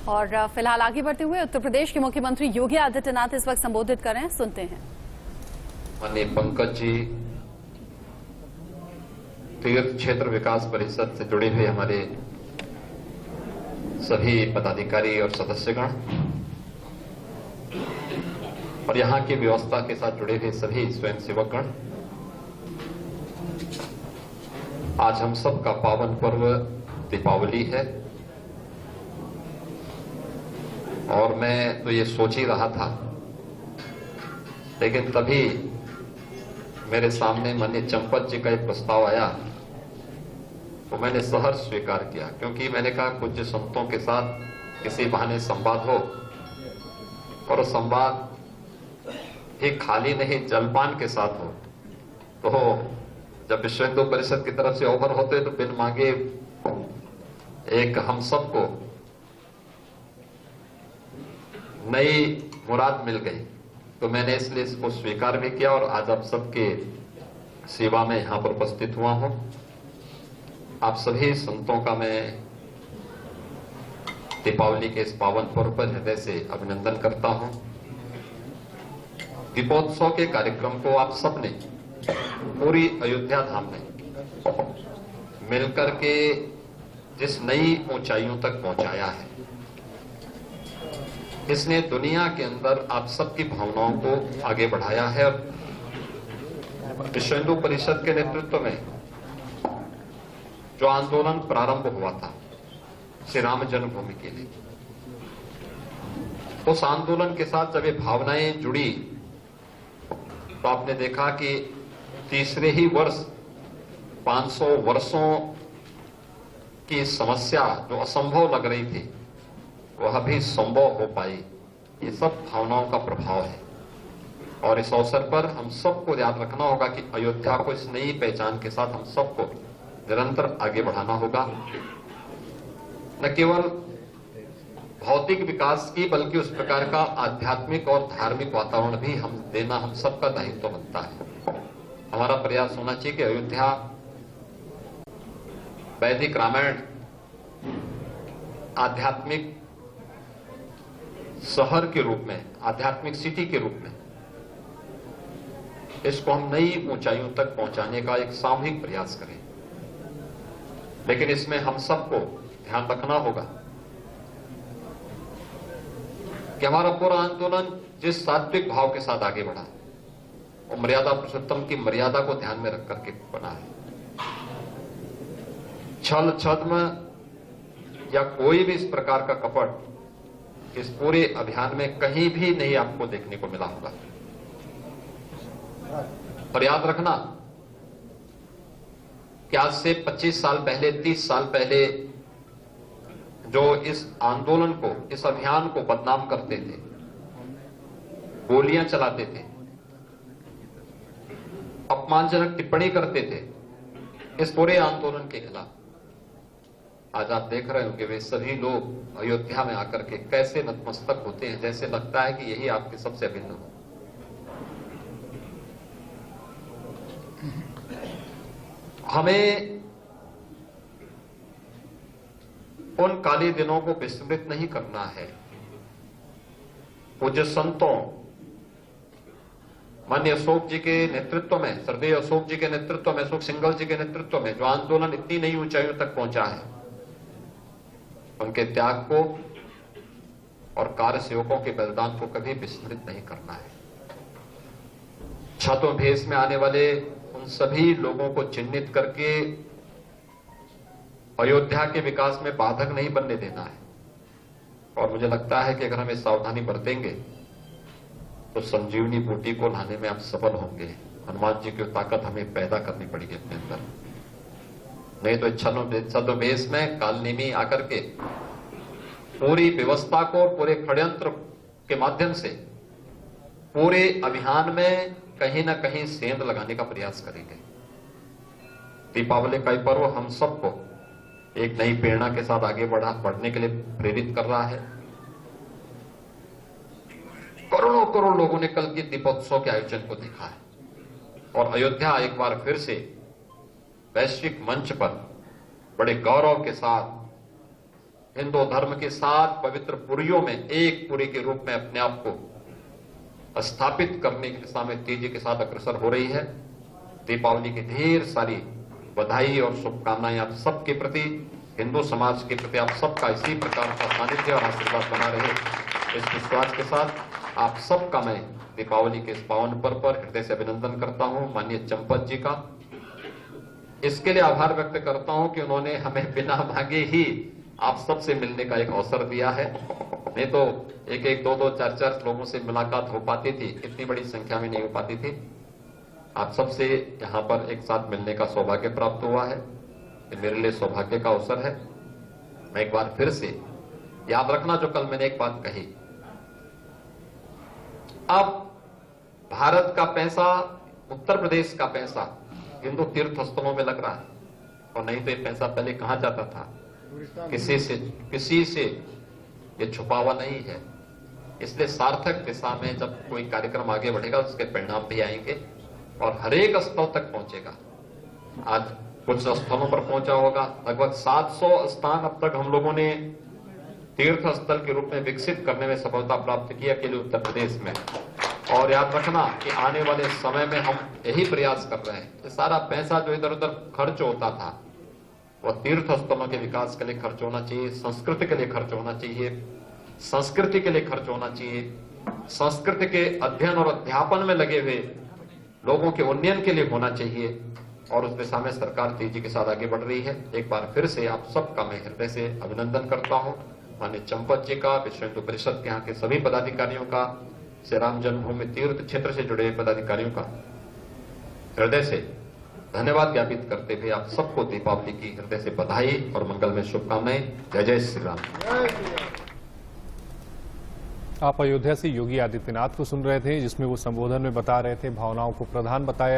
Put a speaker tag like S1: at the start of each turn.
S1: और फिलहाल आगे बढ़ते हुए उत्तर प्रदेश के मुख्यमंत्री योगी आदित्यनाथ इस वक्त संबोधित कर रहे हैं, सुनते हैं।
S2: माननीय पंकज जी, तीर्थ क्षेत्र विकास परिषद से जुड़े हुए हमारे सभी पदाधिकारी और सदस्यगण और यहां की व्यवस्था के साथ जुड़े हुए सभी स्वयंसेवकगण, आज हम सब का पावन पर्व दीपावली है और मैं तो ये सोच ही रहा था, लेकिन तभी मेरे सामने माननीय चंपत जी का एक प्रस्ताव आया तो मैंने सहर्ष स्वीकार किया, क्योंकि मैंने कहा पूज्य संतों के साथ किसी बहाने संवाद हो और संवाद ही खाली नहीं जलपान के साथ हो। तो जब विश्व हिंदू परिषद की तरफ से ऑफर होते तो बिन मांगे एक हम सबको नई मुराद मिल गई, तो मैंने इसलिए इसको स्वीकार भी किया और आज आप सबके सेवा में यहां पर उपस्थित हुआ हूं। आप सभी संतों का मैं दीपावली के इस पावन पर्व पर हृदय से अभिनंदन करता हूं। दीपोत्सव के कार्यक्रम को आप सबने पूरी अयोध्या धाम में मिलकर के जिस नई ऊंचाइयों तक पहुंचाया है, इसने दुनिया के अंदर आप सबकी भावनाओं को आगे बढ़ाया है। विश्व हिंदू परिषद के नेतृत्व में जो आंदोलन प्रारंभ हुआ था श्री राम जन्मभूमि के लिए, उस आंदोलन के साथ जब ये भावनाएं जुड़ी तो आपने देखा कि तीसरे ही वर्ष 500 वर्षों की समस्या जो असंभव लग रही थी वह भी संभव हो पाई। ये सब भावनाओं का प्रभाव है और इस अवसर पर हम सबको याद रखना होगा कि अयोध्या को इस नई पहचान के साथ हम सबको निरंतर आगे बढ़ाना होगा। न केवल भौतिक विकास की बल्कि उस प्रकार का आध्यात्मिक और धार्मिक वातावरण भी हम देना हम सबका दायित्व बनता है। हमारा प्रयास होना चाहिए कि अयोध्या वैदिक रामायण आध्यात्मिक शहर के रूप में, आध्यात्मिक सिटी के रूप में इसको हम नई ऊंचाइयों तक पहुंचाने का एक सामूहिक प्रयास करें। लेकिन इसमें हम सबको ध्यान रखना होगा कि हमारा पूरा आंदोलन जिस सात्विक भाव के साथ आगे बढ़ा वो मर्यादा पुरुषोत्तम की मर्यादा को ध्यान में रख करके बना है। छल छद्म या कोई भी इस प्रकार का कपट इस पूरे अभियान में कहीं भी नहीं आपको देखने को मिला होगा। और याद रखना कि आज से 25 साल पहले, 30 साल पहले जो इस आंदोलन को, इस अभियान को बदनाम करते थे, गोलियां चलाते थे, अपमानजनक टिप्पणी करते थे इस पूरे आंदोलन के खिलाफ, आज आप देख रहे हो कि वे सभी लोग अयोध्या में आकर के कैसे नतमस्तक होते हैं, जैसे लगता है कि यही आपके सबसे अभिन्न हो। हमें उन काले दिनों को विस्मृत नहीं करना है। पूज्य संतों माननीय अशोक जी के नेतृत्व में, श्रद्धेय अशोक जी के नेतृत्व में, अशोक सिंघल जी के नेतृत्व में जो आंदोलन इतनी नई ऊंचाइयों तक पहुंचा है, उनके त्याग को और कार्य सेवकों के बलिदान को कभी विस्मृत नहीं करना है। छात्रों भेष में आने वाले उन सभी लोगों को चिन्हित करके अयोध्या के विकास में बाधक नहीं बनने देना है। और मुझे लगता है कि अगर हम इस सावधानी बरतेंगे तो संजीवनी बूटी को लाने में आप सफल होंगे। हनुमान जी की ताकत हमें पैदा करनी पड़ेगी अपने अंदर, नहीं तो छद्मवेश में कालनेमी आकर के पूरी व्यवस्था को, पूरे षड्यंत्र के माध्यम से पूरे अभियान में कहीं ना कहीं सेंध लगाने का प्रयास करेंगे। दीपावली का पर्व हम सबको एक नई प्रेरणा के साथ आगे बढ़ने के लिए प्रेरित कर रहा है। करोड़ों करोड़ लोगों ने कल के दीपोत्सव के आयोजन को देखा है और अयोध्या एक बार फिर से वैश्विक मंच पर बड़े गौरव के साथ हिंदू धर्म के 7 पवित्र पुरियों में एक पुरी के रूप में अपने आप को स्थापित करने की दिशा में तेजी के साथ अग्रसर हो रही है। दीपावली की ढेर सारी बधाई और शुभकामनाएं आप सबके प्रति, हिंदू समाज के प्रति आप सबका इसी प्रकार का सानिध्य और आशीर्वाद बना रहे, इस विश्वास के साथ आप सबका मैं दीपावली के इस पावन पर्व पर हृदय से अभिनंदन करता हूं। माननीय चंपत जी का इसके लिए आभार व्यक्त करता हूं कि उन्होंने हमें बिना मांगे ही आप सबसे मिलने का एक अवसर दिया है। नहीं तो एक एक दो दो चार चार लोगों से मुलाकात हो पाती थी, इतनी बड़ी संख्या में नहीं हो पाती थी। आप सबसे यहां पर एक साथ मिलने का सौभाग्य प्राप्त हुआ है, ये मेरे लिए सौभाग्य का अवसर है। मैं एक बार फिर से याद रखना जो कल मैंने एक बात कही, अब भारत का पैसा, उत्तर प्रदेश का पैसा हिंदू तीर्थ स्थलों में लग रहा है, और नहीं तो ये पैसा पहले कहां जाता था, किसी से ये छुपा हुआ नहीं है। इसलिए सार्थक दिशा में जब कोई कार्यक्रम आगे बढ़ेगा उसके परिणाम भी आएंगे और हरेक स्थल तक पहुंचेगा। आज कुछ स्थलों पर पहुंचा होगा, लगभग 700 स्थान अब तक हम लोगों ने तीर्थ स्थल के रूप में विकसित करने में सफलता प्राप्त की अकेले उत्तर प्रदेश में। और याद रखना कि आने वाले समय में हम यही प्रयास कर रहे हैं कि सारा पैसा जो इधर उधर खर्च होता था वह तीर्थ स्थलों के विकास के लिए खर्च होना चाहिए, संस्कृति के लिए खर्च होना चाहिए, संस्कृति के लिए खर्च होना चाहिए, संस्कृति के अध्ययन और अध्यापन में लगे हुए लोगों के उन्नयन के लिए होना चाहिए। और उस दिशा में सरकार तेजी के साथ आगे बढ़ रही है। एक बार फिर से आप सबका मैं हृदय से अभिनंदन करता हूं। माननीय चंपत जी का, विश्व हिंदू परिषद के यहाँ के सभी पदाधिकारियों का, श्री राम जन्मभूमि तीर्थ क्षेत्र से जुड़े पदाधिकारियों का हृदय से धन्यवाद ज्ञापित करते हुए आप सबको दीपावली की हृदय से बधाई और मंगलमय शुभकामनाएं। जय जय श्री राम।
S3: आप अयोध्या से योगी आदित्यनाथ को सुन रहे थे, जिसमें वो संबोधन में बता रहे थे, भावनाओं को प्रधान बताया।